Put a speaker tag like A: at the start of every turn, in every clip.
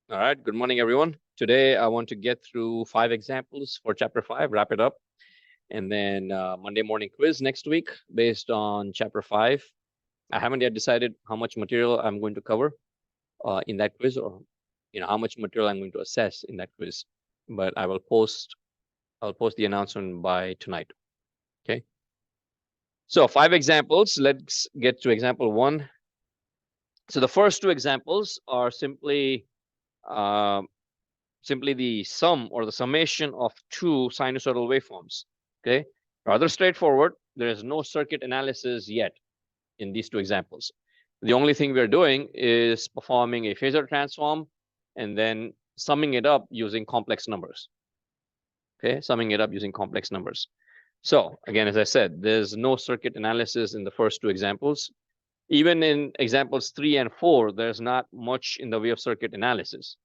A: All right, good morning, everyone. Today, I want to get through 5 examples for chapter 5, wrap it up, and then Monday morning quiz next week based on chapter 5. I haven't yet decided how much material I'm going to cover in that quiz, or how much material I'm going to assess in that quiz. But I'll post the announcement by tonight. Okay. So 5 examples. Let's get to example 1. So the first 2 examples are simply the sum or the summation of 2 sinusoidal waveforms. Okay, rather straightforward. There is no circuit analysis yet in these 2 examples. The only thing we're doing is performing a phasor transform and then summing it up using complex numbers. Okay, summing it up using complex numbers. So again, as I said, there's no circuit analysis in the first 2 examples. Even in examples 3 and 4, there's not much in the way of circuit analysis.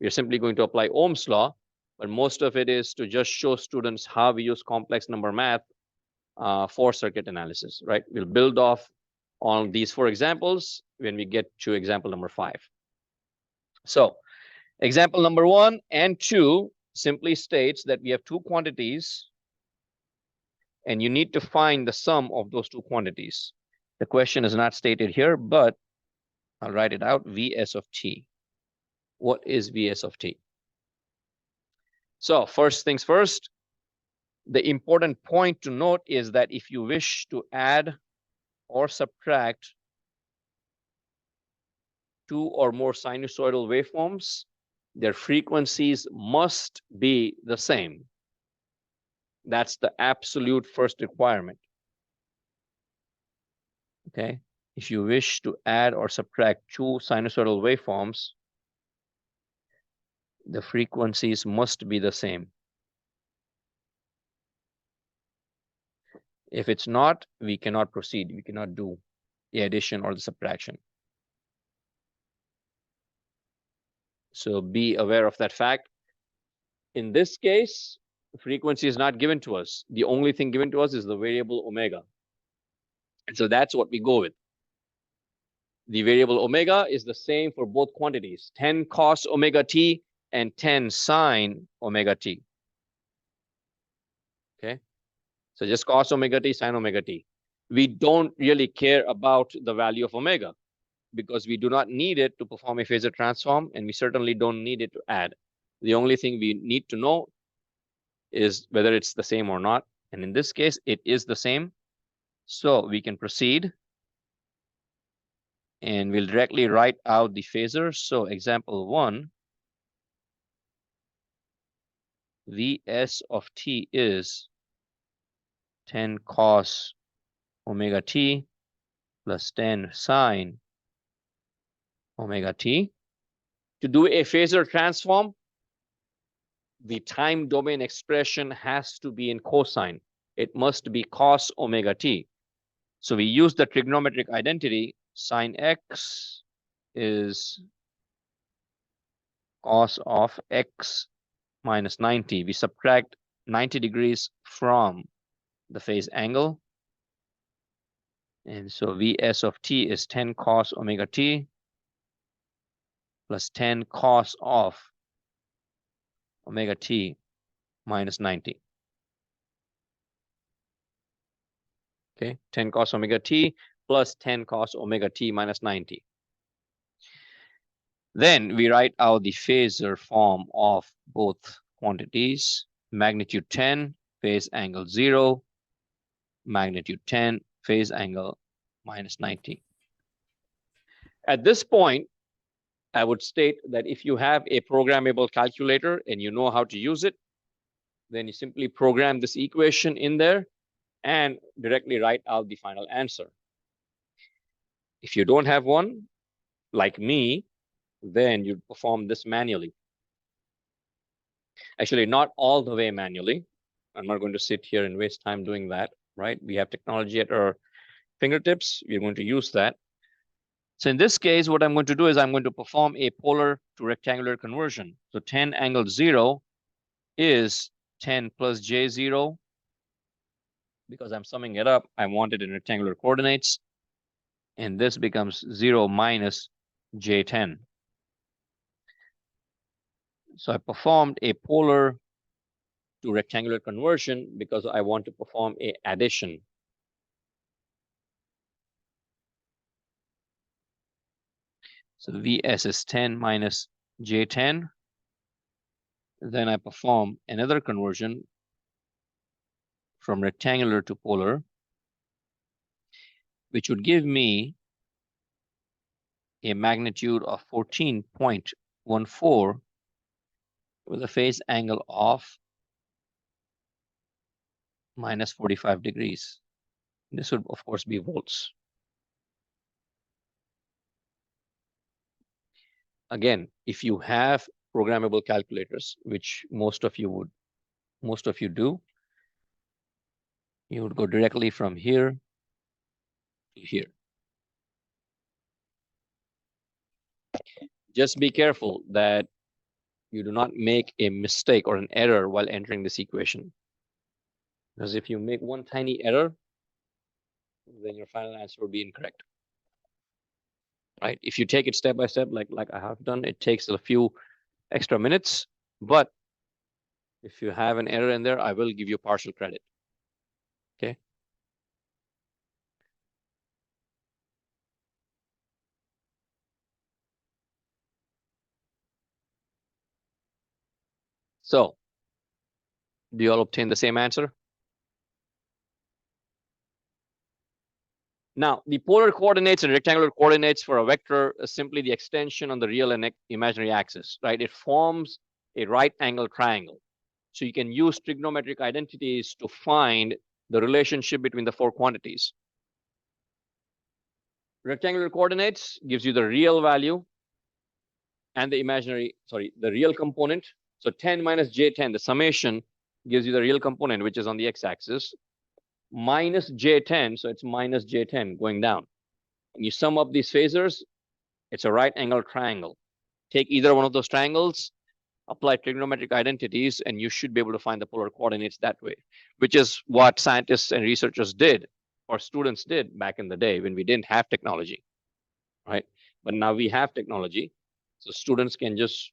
A: We're simply going to apply Ohm's law, but most of it is to just show students how we use complex number math for circuit analysis, right? We'll build off on these 4 examples when we get to example number 5. So example number 1 and 2 simply states that we have 2 quantities and you need to find the sum of those 2 quantities. The question is not stated here, but I'll write it out, Vs of t. What is Vs of t? So first things first, the important point to note is that if you wish to add or subtract 2 or more sinusoidal waveforms, their frequencies must be the same. That's the absolute first requirement. Okay, if you wish to add or subtract 2 sinusoidal waveforms, the frequencies must be the same. If it's not, we cannot proceed. We cannot do the addition or the subtraction. So be aware of that fact. In this case, the frequency is not given to us. The only thing given to us is the variable omega. And so that's what we go with. The variable omega is the same for both quantities, 10 cos omega t and 10 sine omega t. Okay, so just cos omega t, sine omega t. We don't really care about the value of omega because we do not need it to perform a phasor transform, and we certainly don't need it to add. The only thing we need to know is whether it's the same or not. And in this case, it is the same. So we can proceed. And we'll directly write out the phasor. So example 1, Vs of t is 10 cos omega t plus 10 sine omega t. To do a phasor transform, the time domain expression has to be in cosine. It must be cos omega t. So we use the trigonometric identity. Sine x is cos of x minus 90. We subtract 90 degrees from the phase angle. And so Vs of t is 10 cos omega t plus 10 cos of omega t minus 90. Okay, 10 cos omega t plus 10 cos omega t minus 90. Then we write out the phasor form of both quantities. Magnitude 10, phase angle 0. Magnitude 10, phase angle minus 90. At this point, I would state that if you have a programmable calculator and you know how to use it, then you simply program this equation in there and directly write out the final answer. If you don't have one, like me, then you perform this manually. Actually, not all the way manually. I'm not going to sit here and waste time doing that, right? We have technology at our fingertips. We're going to use that. So in this case, what I'm going to do is I'm going to perform a polar to rectangular conversion. So 10 angle 0 is 10 plus j0. Because I'm summing it up, I want it in rectangular coordinates. And this becomes 0 minus j10. So I performed a polar to rectangular conversion because I want to perform a addition. So Vs is 10 minus J10. Then I perform another conversion from rectangular to polar, which would give me a magnitude of 14.14 with a phase angle of minus 45 degrees. This would, of course, be volts. Again, if you have programmable calculators, which most of you do, you would go directly from here to here. Just be careful that you do not make a mistake or an error while entering this equation. Because if you make one tiny error, then your final answer will be incorrect. Right? If you take it step by step, like I have done, it takes a few extra minutes. But if you have an error in there, I will give you partial credit. Okay. So, do you all obtain the same answer? Now, the polar coordinates and rectangular coordinates for a vector is simply the extension on the real and imaginary axis, right? It forms a right angle triangle. So you can use trigonometric identities to find the relationship between the four quantities. Rectangular coordinates gives you the real value and the the real component. So 10 minus J10, the summation gives you the real component, which is on the x-axis, minus J10, so it's minus J10 going down. When you sum up these phasors, it's a right angle triangle. Take either one of those triangles, apply trigonometric identities, and you should be able to find the polar coordinates that way, which is what scientists and researchers did, or students did back in the day when we didn't have technology, right? But now we have technology, so students can just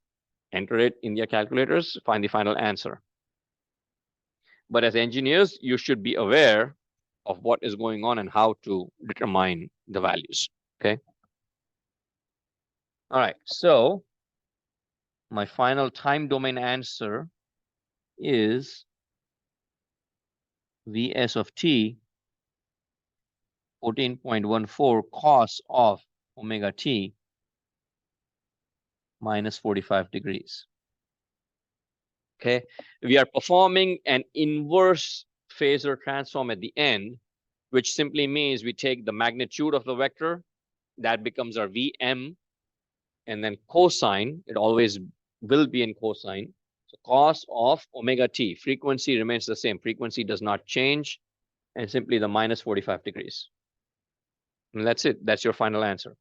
A: enter it in their calculators, find the final answer. But as engineers, you should be aware of what is going on and how to determine the values, okay? All right, so my final time domain answer is Vs of t 14.14 cos of omega t minus 45 degrees. Okay, we are performing an inverse phasor transform at the end, which simply means we take the magnitude of the vector, that becomes our Vm, and then cosine, it always will be in cosine. So cos of omega t, frequency remains the same, frequency does not change, and simply the minus 45 degrees. And that's it, that's your final answer.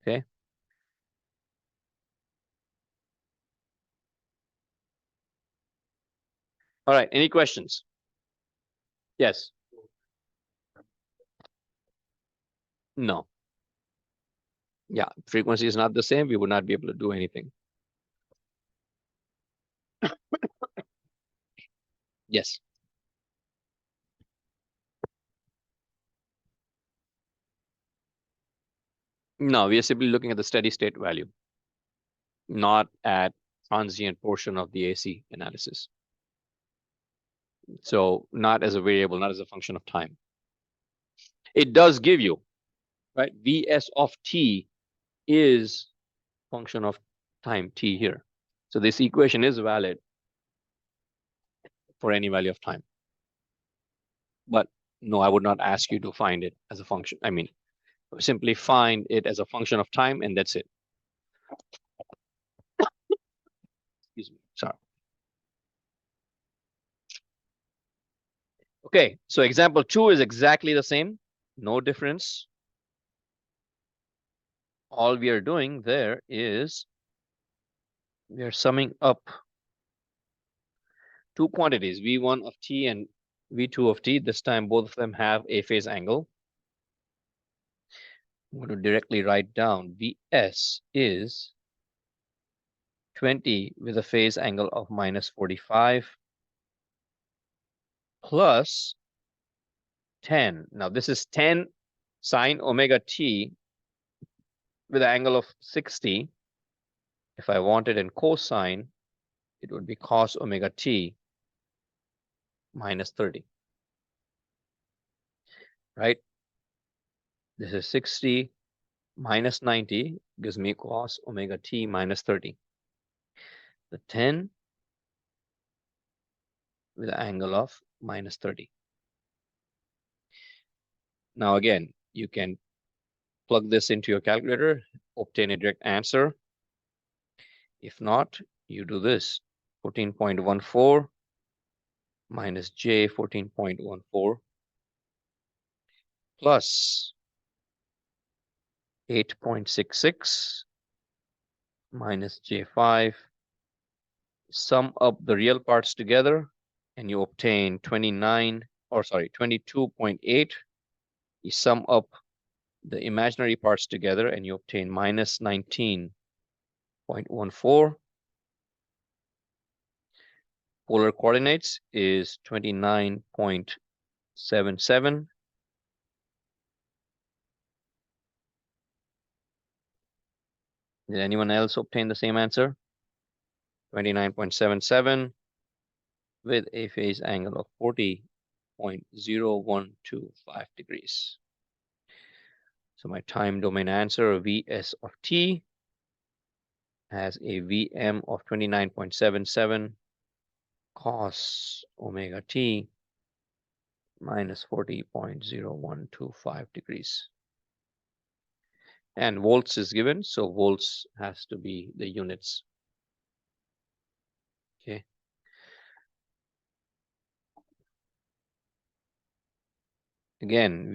A: Okay. All right, any questions? Yes. No. Yeah, frequency is not the same, we would not be able to do anything. Yes. No, we are simply looking at the steady state value, not at transient portion of the AC analysis. So not as a variable, not as a function of time. It does give you, right? Vs of t is function of time t here. So this equation is valid for any value of time. But no, I would not ask you to find it as a function. I mean, simply find it as a function of time and that's it. Excuse me, sorry. Okay, so example 2 is exactly the same, no difference. All we are doing there is we are summing up two quantities, V1 of t and V2 of t. This time both of them have a phase angle. I'm going to directly write down Vs is 20 with a phase angle of -45 plus 10. Now this is 10 sine omega t with an angle of 60. If I wanted in cosine, it would be cos omega t minus 30. Right? This is 60 minus 90 gives me cos omega t minus 30. The 10 with an angle of minus 30. Now again, you can plug this into your calculator, obtain a direct answer. If not, you do this, 14.14 minus j 14.14 plus 8.66 minus j5. Sum up the real parts together and you obtain 22.8. You sum up the imaginary parts together and you obtain minus 19.14. Polar coordinates is 29.77. Did anyone else obtain the same answer? 29.77 with a phase angle of 40.0125 degrees. So my time domain answer, Vs of t, has a Vm of 29.77 cos omega t minus 40.0125 degrees. And volts is given, so volts has to be the units. Okay. Again,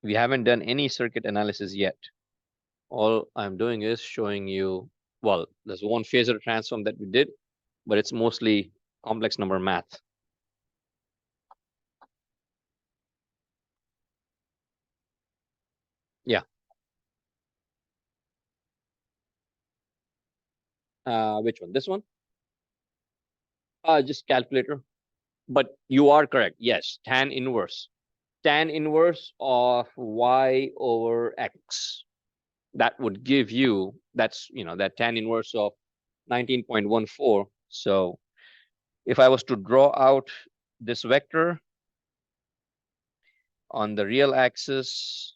A: we haven't done any circuit analysis yet. All I'm doing is showing you, well, there's one phasor transform that we did, but it's mostly complex number math. Yeah. Which one? This one? Just calculator. But you are correct. Yes, tan inverse. Tan inverse of y over x. That would give you, that's, that tan inverse of 19.14. So if I was to draw out this vector on the real axis,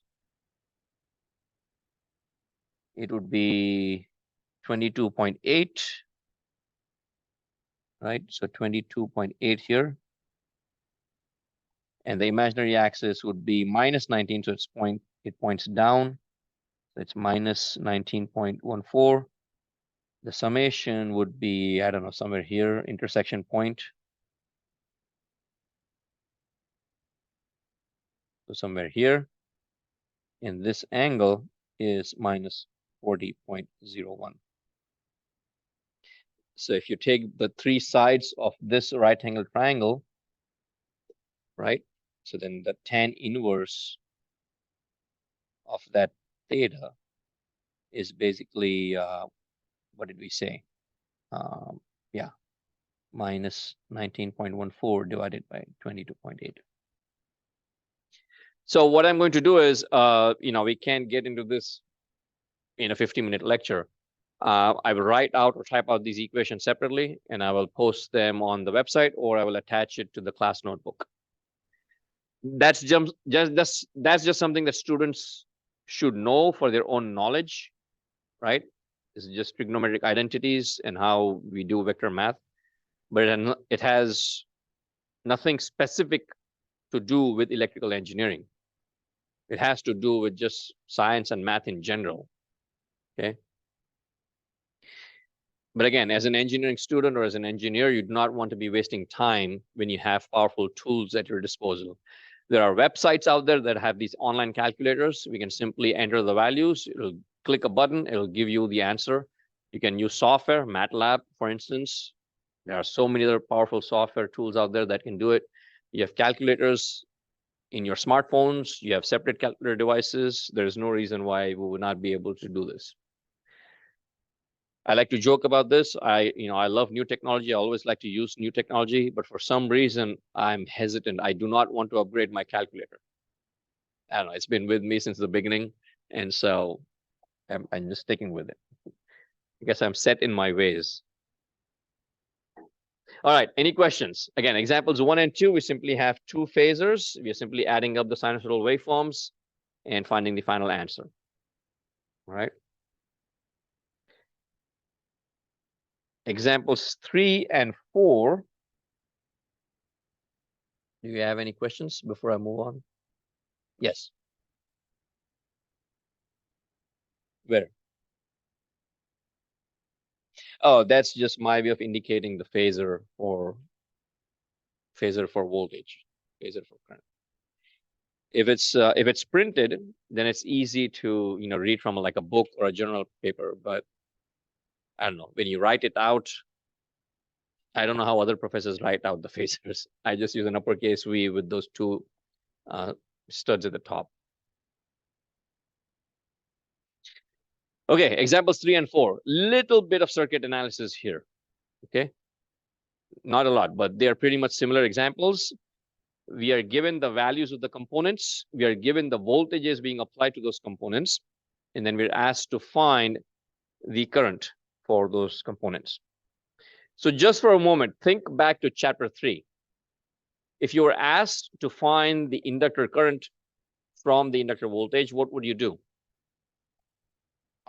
A: it would be 22.8, right? So 22.8 here. And the imaginary axis would be minus 19, so it points down. So it's minus 19.14. The summation would be, I don't know, somewhere here, intersection point. So somewhere here. And this angle is minus 40.01. So if you take the three sides of this right angle triangle, right? So then the tan inverse of that theta is basically, what did we say? Yeah, minus 19.14 divided by 22.8. So what I'm going to do is, we can't get into this in a 50-minute lecture. I will write out or type out these equations separately, and I will post them on the website, or I will attach it to the class notebook. That's just something that students should know for their own knowledge, right? It's just trigonometric identities and how we do vector math, but it has nothing specific to do with electrical engineering. It has to do with just science and math in general. Okay. But again, as an engineering student or as an engineer, you do not want to be wasting time when you have powerful tools at your disposal. There are websites out there that have these online calculators. We can simply enter the values. It'll click a button. It'll give you the answer. You can use software, MATLAB, for instance. There are so many other powerful software tools out there that can do it. You have calculators in your smartphones, you have separate calculator devices. There's no reason why we would not be able to do this. I like to joke about this. I love new technology. I always like to use new technology, but for some reason, I'm hesitant. I do not want to upgrade my calculator. I don't know. It's been with me since the beginning, and so I'm just sticking with it. I guess I'm set in my ways. All right, any questions? Again, examples 1 and 2, we simply have two phasors. We are simply adding up the sinusoidal waveforms and finding the final answer. All right. Examples 3 and 4. Do you have any questions before I move on? Yes. Where? Oh, that's just my way of indicating the phasor for voltage, phasor for current. If it's printed, then it's easy to read from like a book or a journal paper. But I don't know, when you write it out, I don't know how other professors write out the phasors. I just use an uppercase V with those two studs at the top. Okay, examples 3 and 4. Little bit of circuit analysis here. Okay, not a lot, but they are pretty much similar examples. We are given the values of the components. We are given the voltages being applied to those components. And then we're asked to find the current for those components. So just for a moment, think back to chapter 3. If you were asked to find the inductor current from the inductor voltage, what would you do?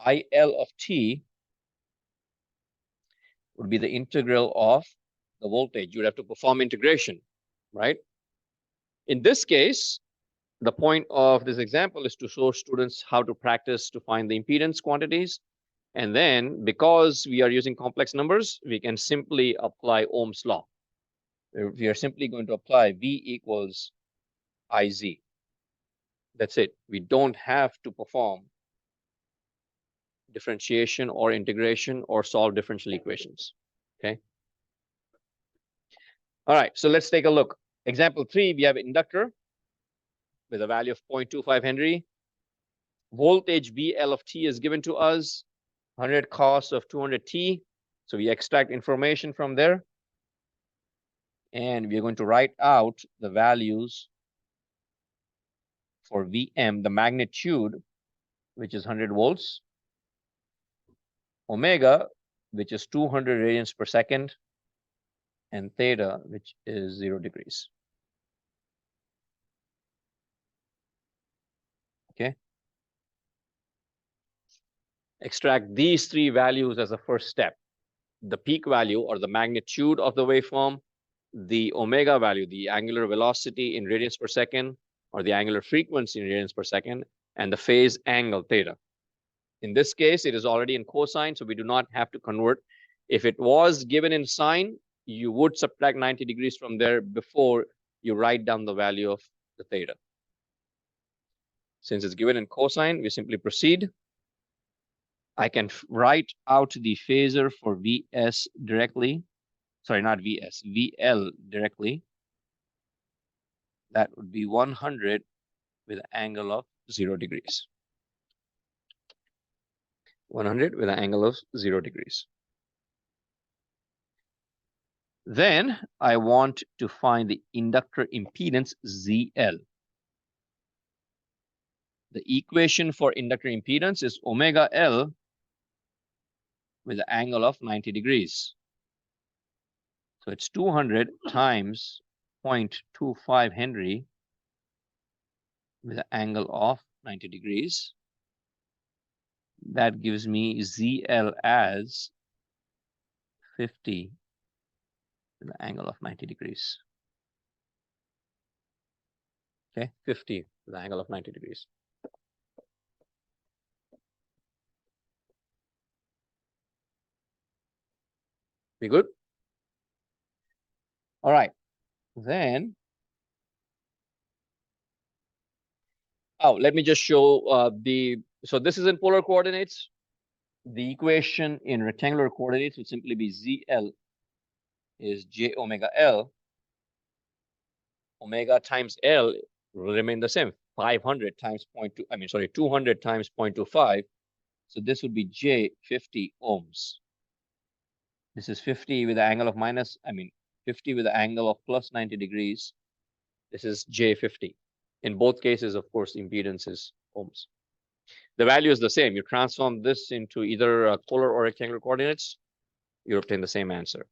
A: IL of t would be the integral of the voltage. You would have to perform integration, right? In this case, the point of this example is to show students how to practice to find the impedance quantities. And then because we are using complex numbers, we can simply apply Ohm's law. We are simply going to apply V equals IZ. That's it. We don't have to perform differentiation or integration or solve differential equations. Okay. All right, so let's take a look. Example 3, we have an inductor with a value of 0.25 Henry. Voltage VL of t is given to us, 100 cos of 200 t. So we extract information from there. And we're going to write out the values for Vm, the magnitude, which is 100 volts. Omega, which is 200 radians per second. And theta, which is 0 degrees. Okay. Extract these three values as a first step. The peak value or the magnitude of the waveform, the omega value, the angular velocity in radians per second, or the angular frequency in radians per second, and the phase angle theta. In this case, it is already in cosine, so we do not have to convert. If it was given in sine, you would subtract 90 degrees from there before you write down the value of the theta. Since it's given in cosine, we simply proceed. I can write out the phasor for Vs directly. Sorry, not Vs, VL directly. That would be 100 with an angle of 0 degrees. 100 with an angle of 0 degrees. Then I want to find the inductor impedance ZL. The equation for inductor impedance is omega L with an angle of 90 degrees. So it's 200 times 0.25 Henry with an angle of 90 degrees. That gives me ZL as 50 with an angle of 90 degrees. Okay, 50 with an angle of 90 degrees. We good? All right, then, let me just show so this is in polar coordinates. The equation in rectangular coordinates would simply be ZL is J omega L. Omega times L will remain the same. 500 times 0.2, 200 times 0.25. So this would be J 50 ohms. This is 50 with the angle of 50 with the angle of plus 90 degrees. This is J 50. In both cases, of course, impedance is ohms. The value is the same. You transform this into either polar or rectangular coordinates, you obtain the same answer.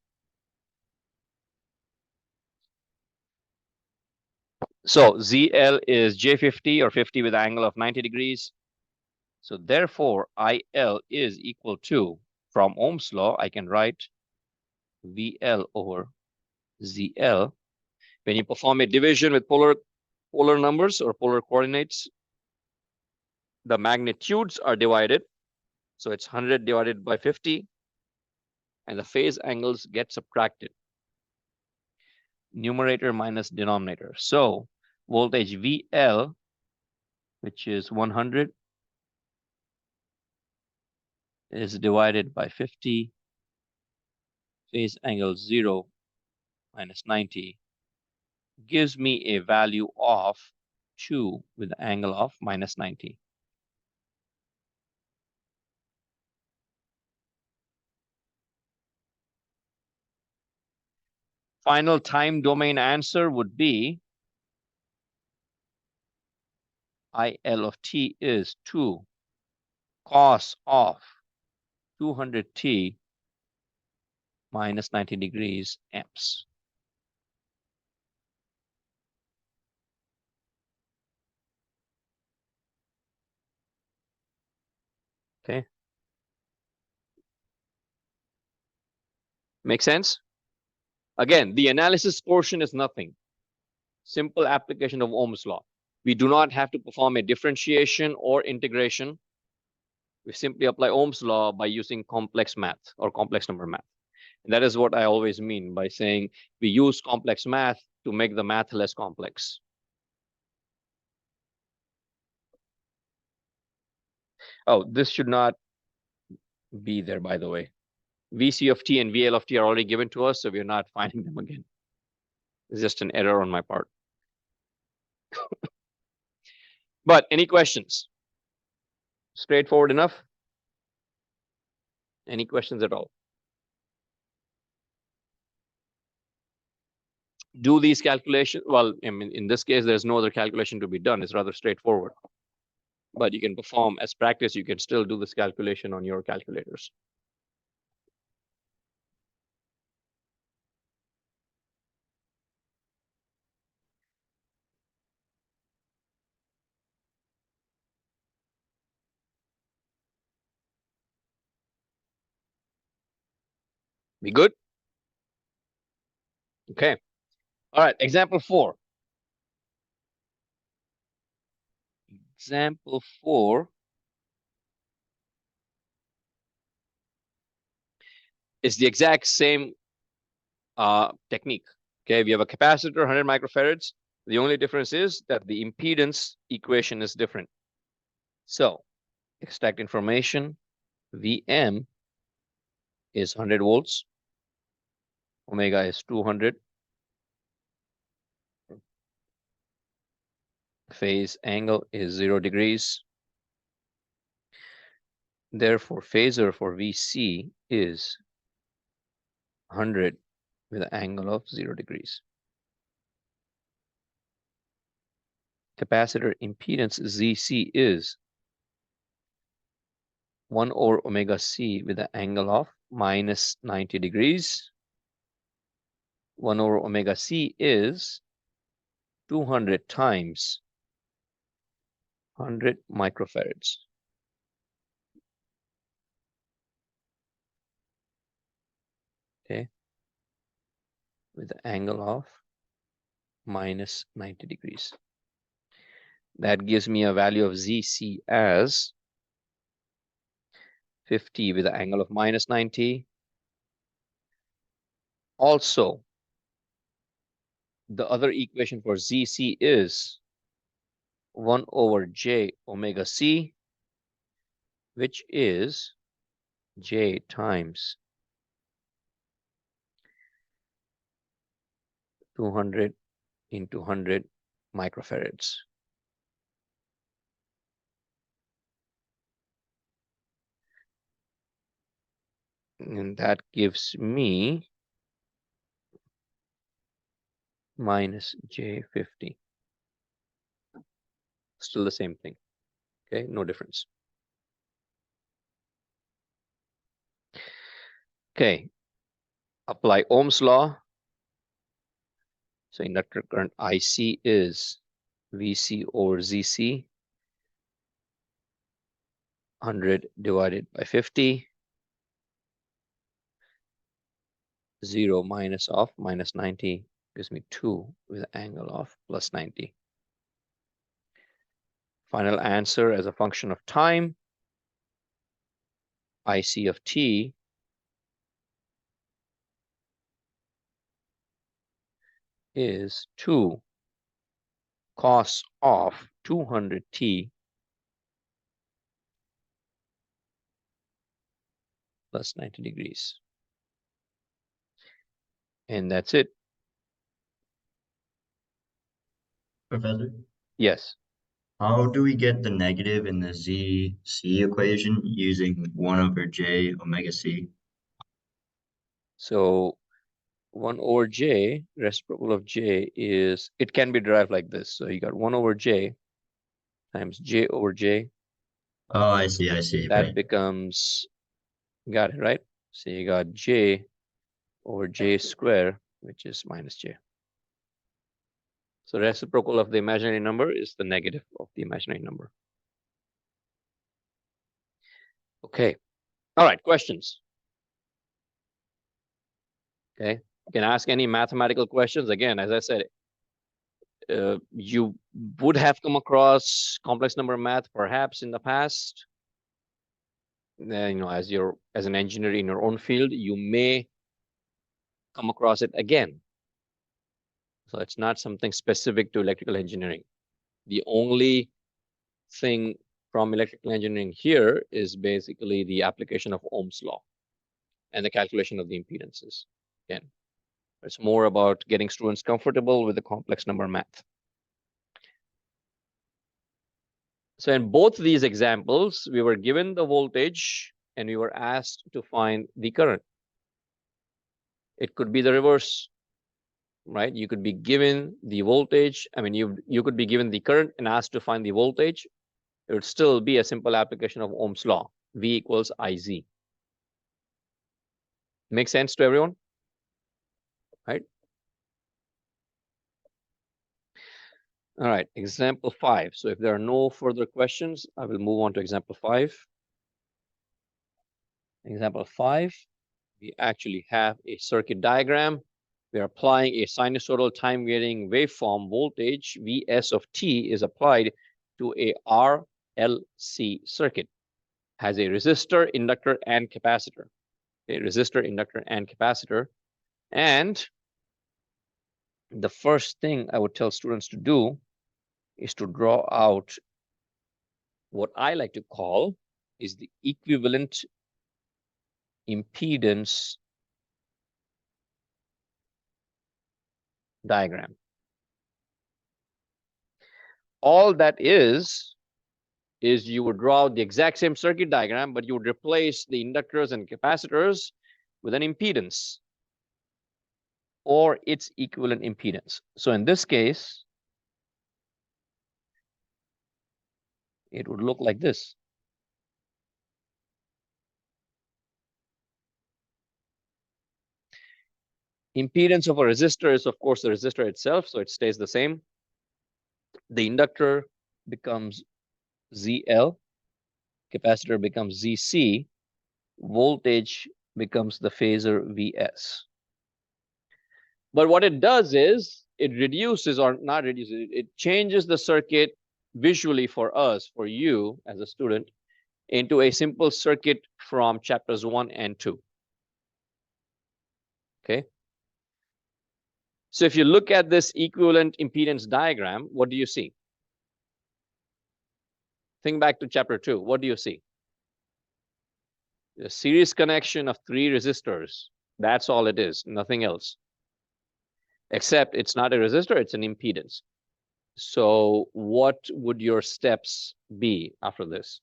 A: So ZL is J50 or 50 with an angle of 90 degrees. So therefore, IL is equal to, from Ohm's law, I can write VL over ZL. When you perform a division with polar numbers or polar coordinates, the magnitudes are divided. So it's 100 divided by 50, and the phase angles get subtracted. Numerator minus denominator. So voltage VL, which is 100, is divided by 50, phase angle 0 minus 90, gives me a value of 2 with the angle of minus 90. Final time domain answer would be IL of t is 2 cos of 200t minus 90 degrees amps. Okay. Make sense? Again, the analysis portion is nothing. Simple application of Ohm's law. We do not have to perform a differentiation or integration. We simply apply Ohm's law by using complex math or complex number math. And that is what I always mean by saying we use complex math to make the math less complex. Oh, this should not be there, by the way. VC of t and VL of t are already given to us, so we're not finding them again. It's just an error on my part. But any questions? Straightforward enough? Any questions at all? Do these calculations. Well, I mean, in this case, there's no other calculation to be done. It's rather straightforward. But you can perform as practice, you can still do this calculation on your calculators. Be good? Okay. All right, example 4. Example 4 is the exact same technique. Okay, we have a capacitor, 100 microfarads. The only difference is that the impedance equation is different. So, extract information. Vm is 100 volts. Omega is 200. Phase angle is 0 degrees. Therefore, phasor for Vc is 100 with an angle of 0 degrees. Capacitor impedance Zc is 1 over omega c with an angle of minus 90 degrees. 1 over omega c is 200 times 100 microfarads. Okay, with the angle of minus 90 degrees. That gives me a value of Zc as 50 with an angle of minus 90. Also, the other equation for Zc is 1 over j omega c, which is j times 200 into 100 microfarads. And that gives me minus J50. Still the same thing. Okay, no difference. Okay, apply Ohm's law. So inductor current IC is VC over ZC, 100 divided by 50. 0 minus of minus 90 gives me 2 with an angle of plus 90. Final answer as a function of time, IC of t is 2 cos of 200t plus 90 degrees. And that's it.
B: Professor?
A: Yes.
B: How do we get the negative in the ZC equation using 1 over J omega C?
A: So 1 over J, reciprocal of J is, it can be derived like this. So you got 1 over J times J over J.
B: Oh, I see,
A: That
B: right.
A: becomes, got it, right? So you got J over J square, which is minus J. So reciprocal of the imaginary number is the negative of the imaginary number. Okay. All right, questions. Okay. You can ask any mathematical questions. Again, as I said, you would have come across complex number math perhaps in the past. As an engineer in your own field, you may come across it again. So it's not something specific to electrical engineering. The only thing from electrical engineering here is basically the application of Ohm's law and the calculation of the impedances. Again, it's more about getting students comfortable with the complex number math. So in both these examples, we were given the voltage and we were asked to find the current. It could be the reverse, right? You could be given the voltage. I mean, you could be given the current and asked to find the voltage. It would still be a simple application of Ohm's law. V equals IZ. Make sense to everyone? Right? All right, example 5. So if there are no further questions, I will move on to example 5. Example 5, we actually have a circuit diagram. We are applying a sinusoidal time varying waveform. Voltage Vs of t is applied to a RLC circuit. Has a resistor, inductor, and capacitor. A resistor, inductor, and capacitor. And the first thing I would tell students to do is to draw out what I like to call is the equivalent impedance diagram. All that is you would draw the exact same circuit diagram, but you would replace the inductors and capacitors with an impedance or its equivalent impedance. So in this case, it would look like this. Impedance of a resistor is, of course, the resistor itself, so it stays the same. The inductor becomes ZL, capacitor becomes ZC, voltage becomes the phasor Vs. But what it does is it reduces, or not reduces, it changes the circuit visually for us, for you as a student, into a simple circuit from chapters 1 and 2. Okay. So if you look at this equivalent impedance diagram, what do you see? Think back to chapter 2. What do you see? A series connection of 3 resistors. That's all it is, nothing else. Except it's not a resistor, it's an impedance. So what would your steps be after this?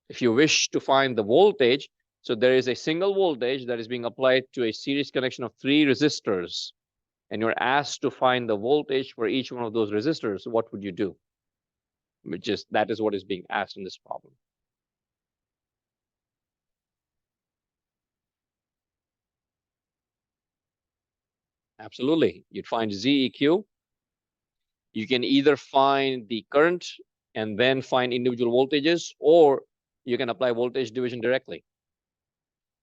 A: If you wish to find the voltage, so there is a single voltage that is being applied to a series connection of 3 resistors, and you're asked to find the voltage for each one of those resistors, what would you do? That is what is being asked in this problem. Absolutely. You'd find ZEQ. You can either find the current and then find individual voltages, or you can apply voltage division directly.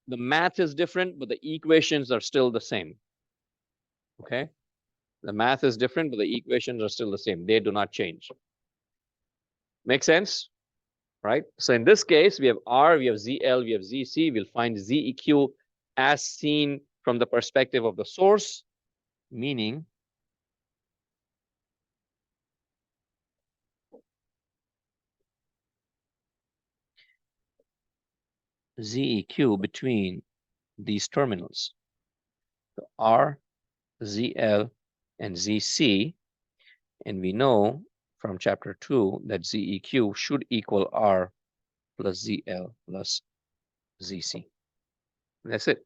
A: The math is different, but the equations are still the same. Okay? The math is different, but the equations are still the same. They do not change. Make sense? Right? So in this case, we have R, we have ZL, we have ZC. We'll find ZEQ as seen from the perspective of the source, meaning ZEQ between these terminals, so R, ZL, and ZC. And we know from chapter 2 that ZEQ should equal R plus ZL plus ZC. That's it.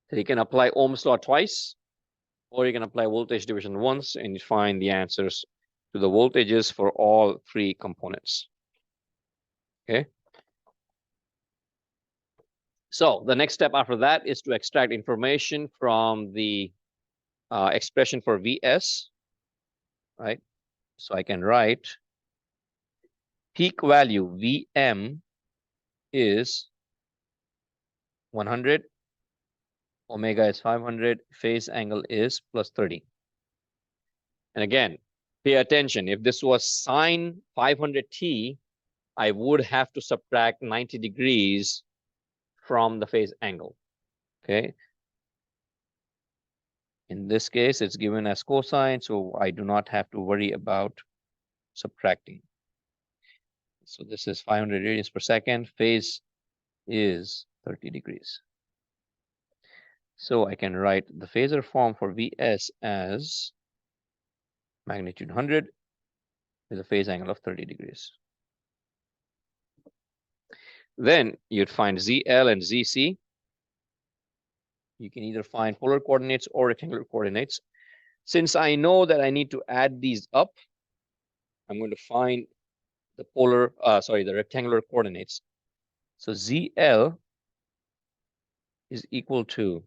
A: So you can apply Ohm's law twice, or you can apply voltage division once, and you find the answers to the voltages for all 3 components. Okay. So the next step after that is to extract information from the expression for Vs, right? So I can write peak value Vm is 100, omega is 500, phase angle is plus 30. And again, pay attention. If this was sine 500t, I would have to subtract 90 degrees from the phase angle. Okay. In this case, it's given as cosine, so I do not have to worry about subtracting. So this is 500 radians per second. Phase is 30 degrees. So I can write the phasor form for Vs as magnitude 100 with a phase angle of 30 degrees. Then you'd find ZL and ZC. You can either find polar coordinates or rectangular coordinates. Since I know that I need to add these up, I'm going to find the the rectangular coordinates. So ZL is equal to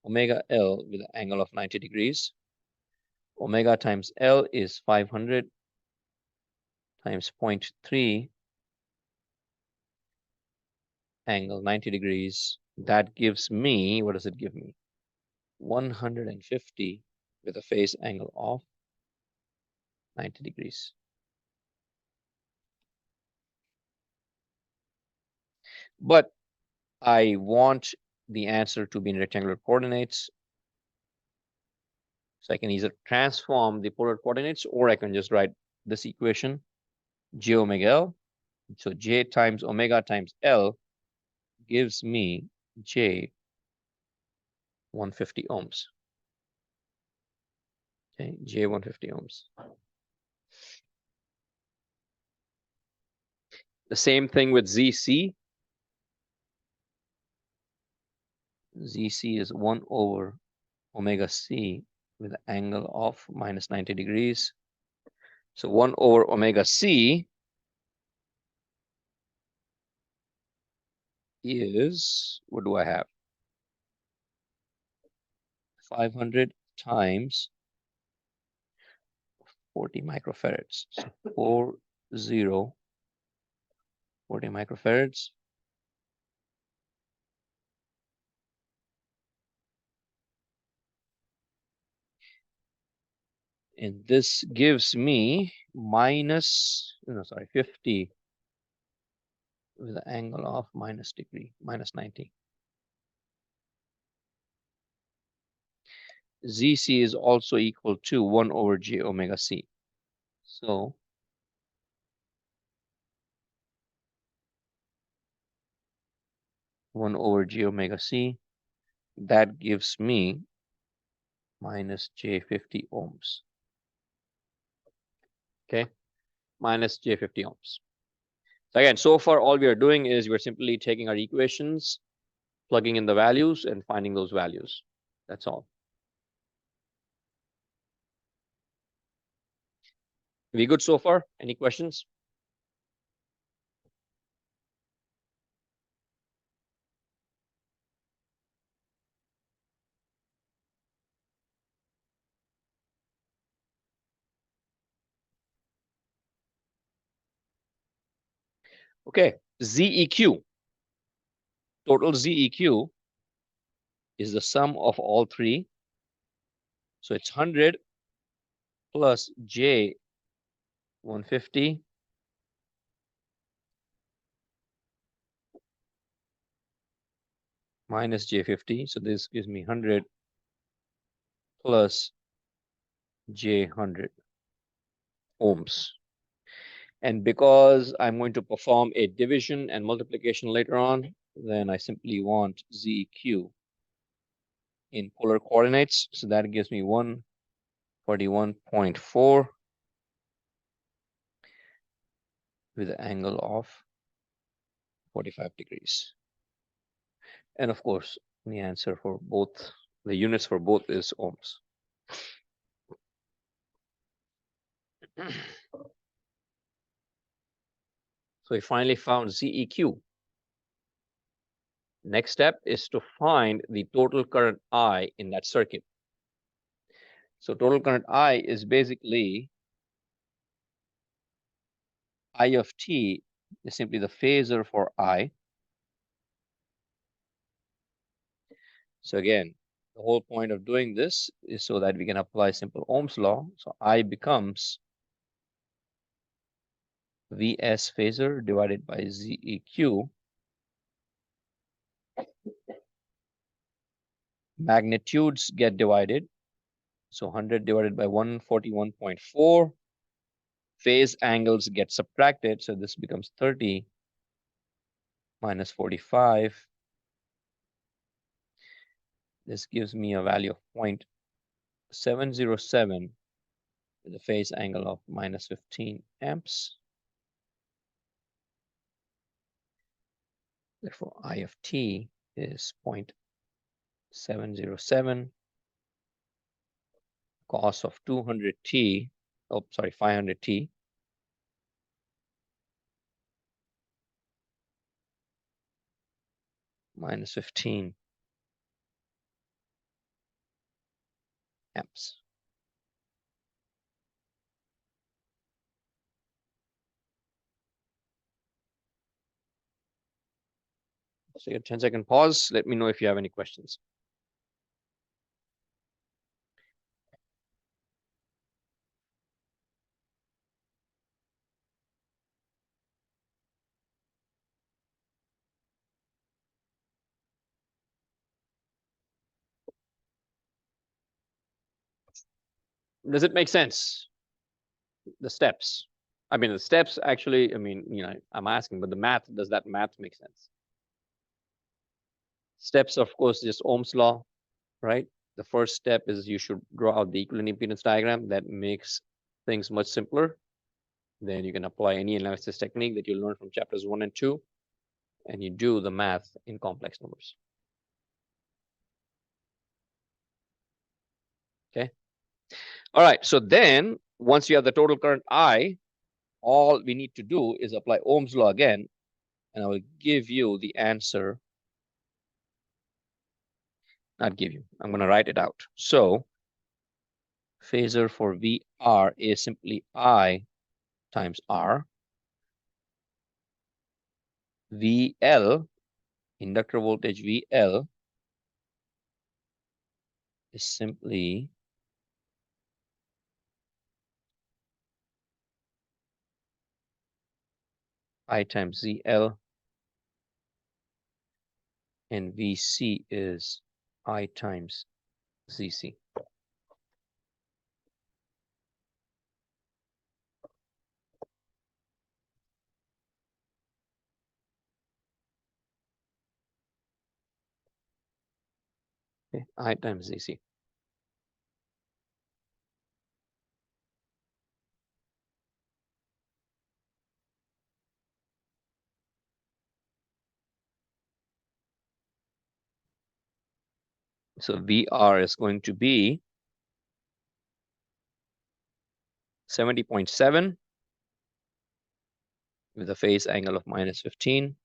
A: omega L with an angle of 90 degrees. Omega times L is 500 times 0.3 angle 90 degrees. That gives me, what does it give me? 150 with a phase angle of 90 degrees. But I want the answer to be in rectangular coordinates. So I can either transform the polar coordinates, or I can just write this equation, J omega L. So J times omega times L gives me J 150 ohms. Okay, J 150 ohms. The same thing with ZC. ZC is 1 over omega C with an angle of minus 90 degrees. So 1 over omega C is, what do I have? 500 times 40 microfarads. So 40 microfarads. And this gives me 50 with an angle of minus 90. ZC is also equal to 1 over J omega C. So one over J omega C, that gives me minus J50 ohms. Okay, minus J50 ohms. So again, so far all we are doing is we're simply taking our equations, plugging in the values and finding those values. That's all. We good so far? Any questions? Okay, ZEQ, total ZEQ is the sum of all three. So it's 100 plus J 150 minus J50. So this gives me 100 plus J100 ohms. And because I'm going to perform a division and multiplication later on, then I simply want ZEQ in polar coordinates. So that gives me 141.4 with an angle of 45 degrees. And of course, the answer for both, the units for both is ohms. So we finally found ZEQ. Next step is to find the total current I in that circuit. So total current I is basically I of t is simply the phasor for I. So again, the whole point of doing this is so that we can apply simple Ohm's law. So I becomes Vs phasor divided by ZEQ. Magnitudes get divided. So 100 divided by 141.4. Phase angles get subtracted. So this becomes 30 minus 45. This gives me a value of 0.707 with a phase angle of minus 15 amps. Therefore, I of t is 0.707. Cos of 200t, oh, sorry, 500t. Minus 15 amps. So a 10-second pause. Let me know if you have any questions. Does it make sense? The steps. I mean, the steps actually, I mean, I'm asking, but the math, does that math make sense? Steps, of course, just Ohm's law, right? The first step is you should draw out the equivalent impedance diagram. That makes things much simpler. Then you can apply any analysis technique that you learn from chapters 1 and 2, and you do the math in complex numbers. Okay. All right. So then once you have the total current I, all we need to do is apply Ohm's law again, and I will give you the answer. Not give you, I'm going to write it out. So phasor for VR is simply I times R. VL, inductor voltage VL, is simply I times ZL, and VC is I times ZC. Okay, I times ZC. So VR is going to be 70.7 with a phase angle of -15.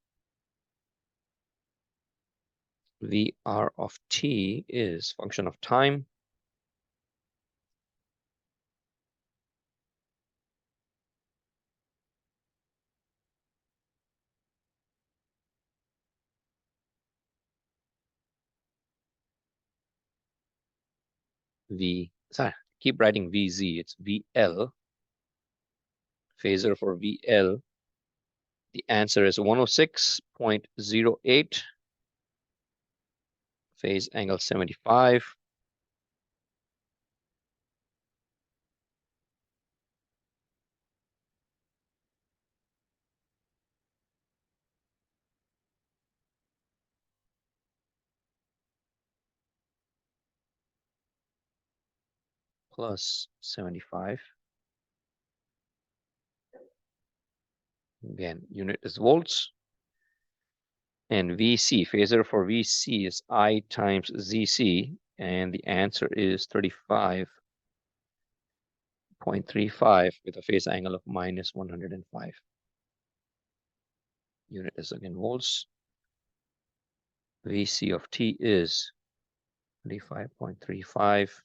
A: VR of t is function of time. Sorry, keep writing VZ, it's VL. Phasor for VL. The answer is 106.08. Phase angle 75. Plus 75. Again, unit is volts. And VC, phasor for VC is I times ZC. And the answer is 35.35 with a phase angle of -105. Unit is again volts. VC of t is 35.35.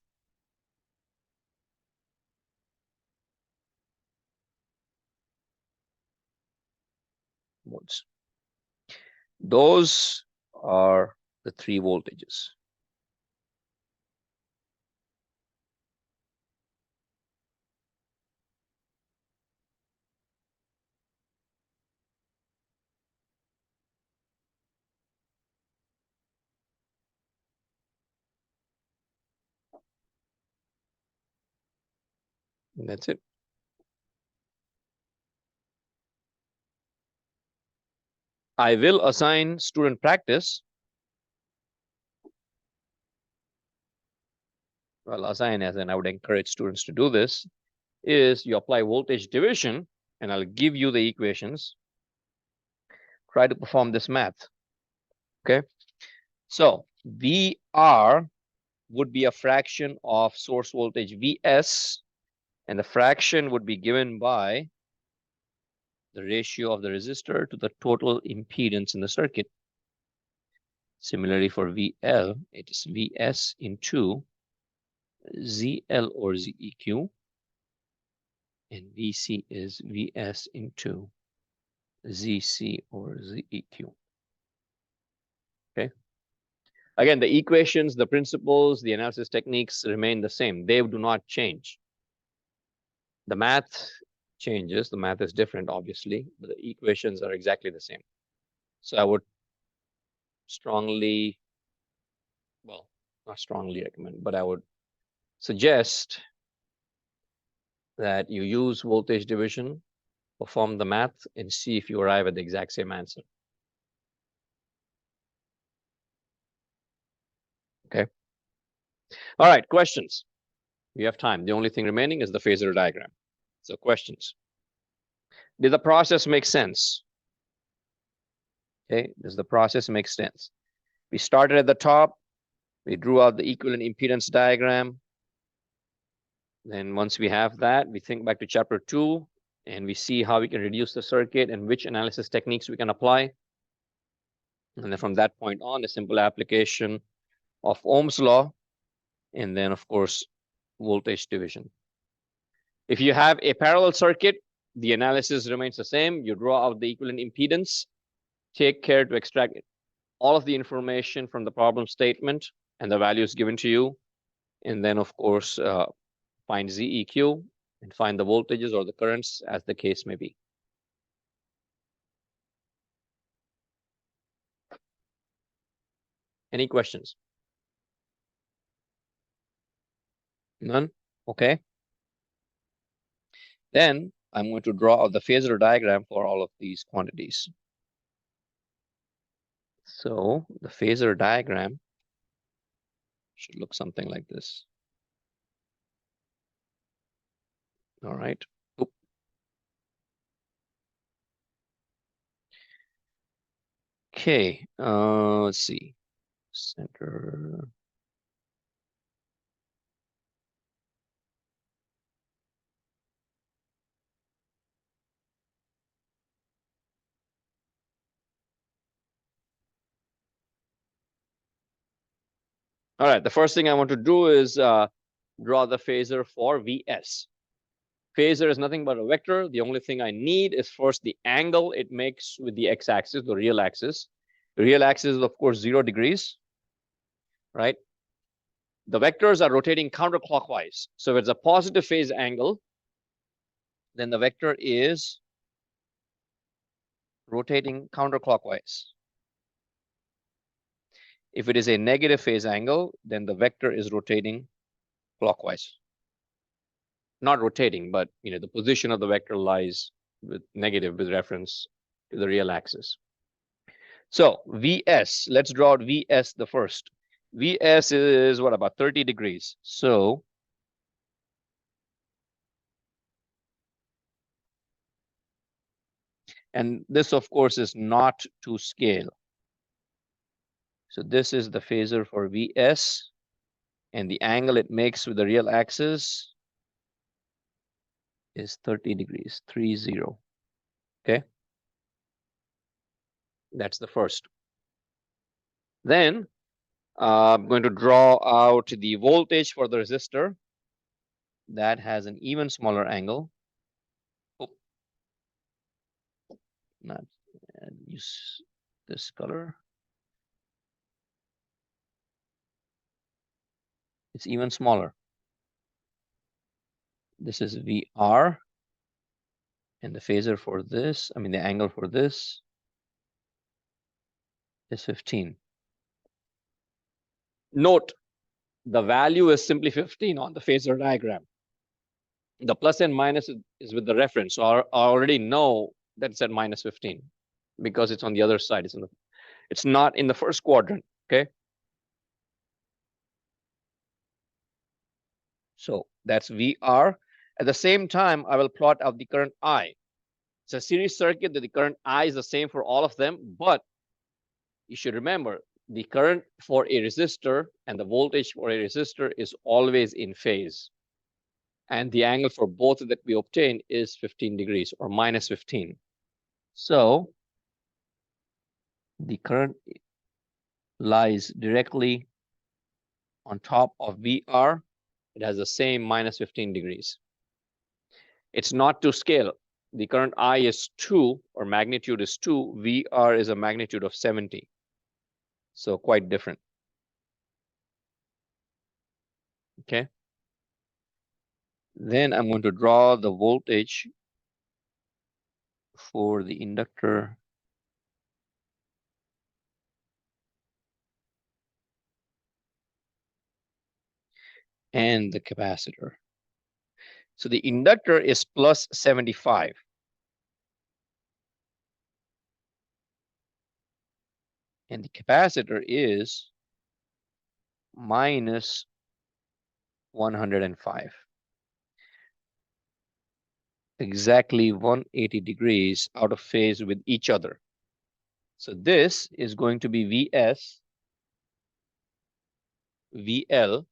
A: Volts. Those are the three voltages. And that's it. I will assign student practice. Well, assign as in I would encourage students to do this, is you apply voltage division, and I'll give you the equations. Try to perform this math. Okay. So VR would be a fraction of source voltage Vs, and the fraction would be given by the ratio of the resistor to the total impedance in the circuit. Similarly, for VL, it is Vs into ZL or ZEQ, and VC is Vs into ZC or ZEQ. Okay. Again, the equations, the principles, the analysis techniques remain the same. They do not change. The math changes. The math is different, obviously, but the equations are exactly the same. So I would strongly, well, not strongly recommend, but I would suggest that you use voltage division, perform the math, and see if you arrive at the exact same answer. Okay. All right, questions. We have time. The only thing remaining is the phasor diagram. So questions. Did the process make sense? Okay, does the process make sense? We started at the top. We drew out the equivalent impedance diagram. Then once we have that, we think back to chapter 2, and we see how we can reduce the circuit and which analysis techniques we can apply. And then from that point on, a simple application of Ohm's law, and then of course, voltage division. If you have a parallel circuit, the analysis remains the same. You draw out the equivalent impedance, take care to extract all of the information from the problem statement and the values given to you. And then of course, find ZEQ and find the voltages or the currents as the case may be. Any questions? None? Okay. Then I'm going to draw out the phasor diagram for all of these quantities. So the phasor diagram should look something like this. All right. Oop. Okay, let's see. Center. All right, the first thing I want to do is draw the phasor for Vs. Phasor is nothing but a vector. The only thing I need is first the angle it makes with the x-axis, the real axis. The real axis is, of course, 0 degrees, right? The vectors are rotating counterclockwise. So if it's a positive phase angle, then the vector is rotating counterclockwise. If it is a negative phase angle, then the vector is rotating clockwise. Not rotating, but the position of the vector lies with negative with reference to the real axis. So Vs, let's draw out Vs the first. Vs is what, about 30 degrees. So and this, of course, is not to scale. So this is the phasor for Vs, and the angle it makes with the real axis is 30 degrees, 30. Okay. That's the first. Then I'm going to draw out the voltage for the resistor. That has an even smaller angle. Oh, not use this color. It's even smaller. This is VR. And the phasor for this, the angle for this is 15. Note, the value is simply 15 on the phasor diagram. The plus and minus is with the reference. So I already know that it's at minus 15 because it's on the other side. It's not in the first quadrant, okay? So that's VR. At the same time, I will plot out the current I. It's a series circuit that the current I is the same for all of them, but you should remember the current for a resistor and the voltage for a resistor is always in phase. And the angle for both that we obtain is 15 degrees or minus 15. So the current lies directly on top of VR. It has the same minus 15 degrees. It's not to scale. The current I is 2 or magnitude is 2. VR is a magnitude of 70. So quite different. Okay. Then I'm going to draw the voltage for the inductor and the capacitor. So the inductor is plus 75. And the capacitor is minus 105. Exactly 180 degrees out of phase with each other. So this is going to be Vs, VL,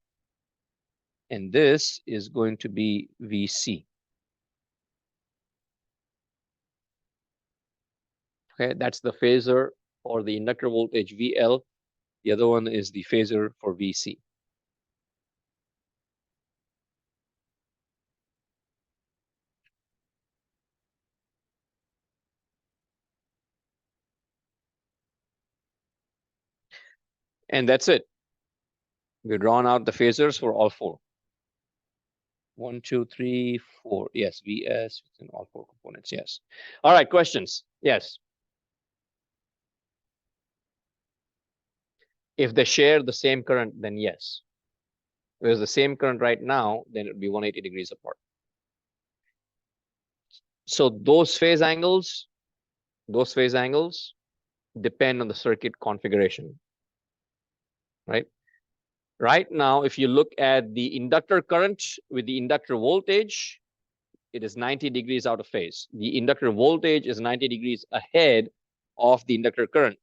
A: and this is going to be Vc. Okay, that's the phasor for the inductor voltage VL. The other one is the phasor for Vc. And that's it. We've drawn out the phasors for all four. 1, 2, 3, 4. Yes, Vs in all four components. Yes. All right, questions? Yes. If they share the same current, then yes. If it's the same current right now, then it would be 180 degrees apart. So those phase angles depend on the circuit configuration, right? Right now, if you look at the inductor current with the inductor voltage, it is 90 degrees out of phase. The inductor voltage is 90 degrees ahead of the inductor current.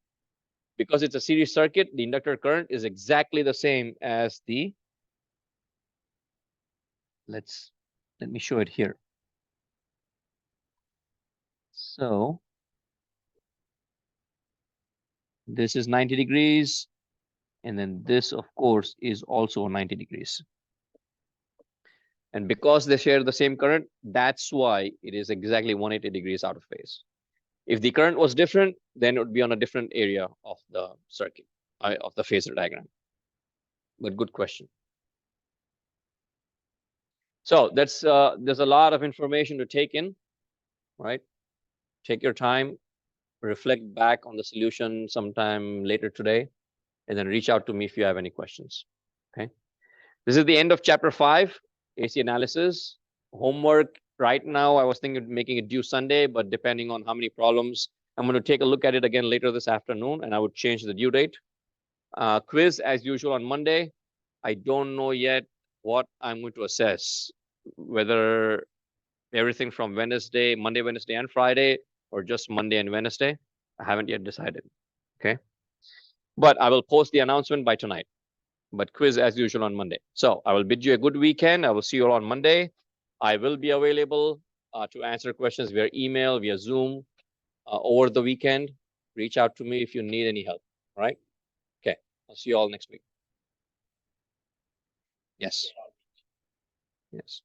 A: Because it's a series circuit, the inductor current is exactly the same as the, let me show it here. So this is 90 degrees And then this, of course, is also 90 degrees. And because they share the same current, that's why it is exactly 180 degrees out of phase. If the current was different, then it would be on a different area of the circuit, of the phasor diagram. But good question. So that's there's a lot of information to take in, right? Take your time, reflect back on the solution sometime later today, and then reach out to me if you have any questions. Okay. This is the end of chapter 5, AC analysis. Homework right now, I was thinking of making it due Sunday, but depending on how many problems, I'm going to take a look at it again later this afternoon, and I would change the due date. Quiz as usual on Monday. I don't know yet what I'm going to assess, whether everything from Wednesday, Monday, Wednesday, and Friday, or just Monday and Wednesday. I haven't yet decided. Okay. But I will post the announcement by tonight. But quiz as usual on Monday. So I will bid you a good weekend. I will see you all on Monday. I will be available to answer questions via email, via Zoom over the weekend. Reach out to me if you need any help. All right. Okay. I'll see you all next week. Yes. Yes.